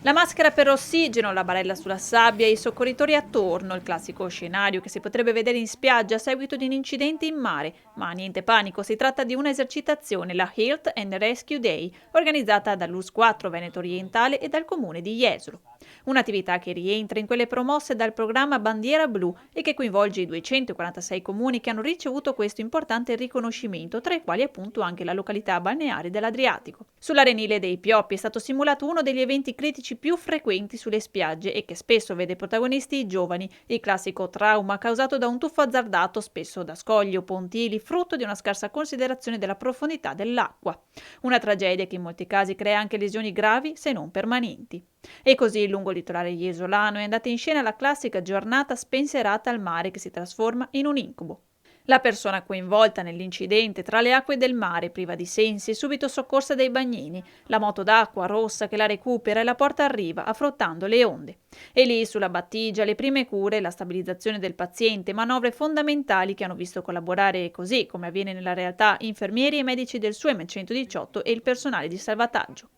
La maschera per ossigeno, la barella sulla sabbia e i soccorritori attorno, il classico scenario che si potrebbe vedere in spiaggia a seguito di un incidente in mare. Ma niente panico, si tratta di una esercitazione, la Health and Rescue Day, organizzata dall'US 4 Veneto Orientale e dal comune di Jesolo. Un'attività che rientra in quelle promosse dal programma Bandiera Blu e che coinvolge i 246 comuni che hanno ricevuto questo importante riconoscimento, tra i quali appunto anche la località balneare dell'Adriatico. Sull'arenile dei Pioppi è stato simulato uno degli eventi critici più frequenti sulle spiagge e che spesso vede protagonisti i giovani, il classico trauma causato da un tuffo azzardato, spesso da scogli o pontili, frutto di una scarsa considerazione della profondità dell'acqua. Una tragedia che in molti casi crea anche lesioni gravi, se non permanenti. E così lungo il litorale jesolano è andata in scena la classica giornata spensierata al mare che si trasforma in un incubo. La persona coinvolta nell'incidente tra le acque del mare, priva di sensi, è subito soccorsa dai bagnini, la moto d'acqua rossa che la recupera e la porta a riva, affrontando le onde. E lì, sulla battigia, le prime cure, la stabilizzazione del paziente, manovre fondamentali che hanno visto collaborare così, come avviene nella realtà, infermieri e medici del SUEM 118 e il personale di salvataggio.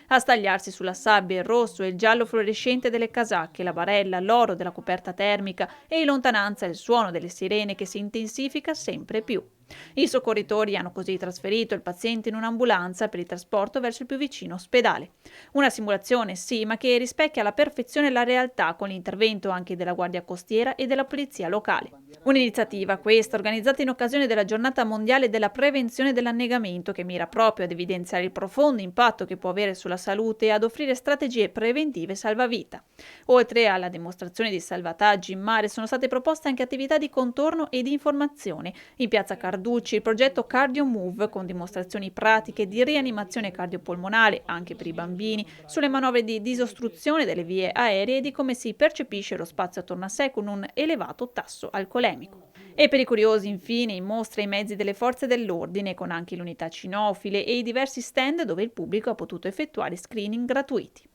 A stagliarsi sulla sabbia il rosso e il giallo fluorescente delle casacche, la barella, l'oro della coperta termica e in lontananza il suono delle sirene che si intensifica sempre più. I soccorritori hanno così trasferito il paziente in un'ambulanza per il trasporto verso il più vicino ospedale. Una simulazione sì, ma che rispecchia alla perfezione la realtà con l'intervento anche della Guardia Costiera e della Polizia Locale. Un'iniziativa questa organizzata in occasione della Giornata Mondiale della Prevenzione dell'Annegamento che mira proprio ad evidenziare il profondo impatto che può avere sulla salute e ad offrire strategie preventive salvavita. Oltre alla dimostrazione di salvataggi in mare sono state proposte anche attività di contorno e di informazione. In piazza Carducci il progetto Cardio Move con dimostrazioni pratiche di rianimazione cardiopolmonare anche per i bambini, sulle manovre di disostruzione delle vie aeree e di come si percepisce lo spazio attorno a sé con un elevato tasso alcolemico. E per i curiosi, infine, in mostra i mezzi delle forze dell'ordine, con anche le unità cinofile e i diversi stand dove il pubblico ha potuto effettuare screening gratuiti.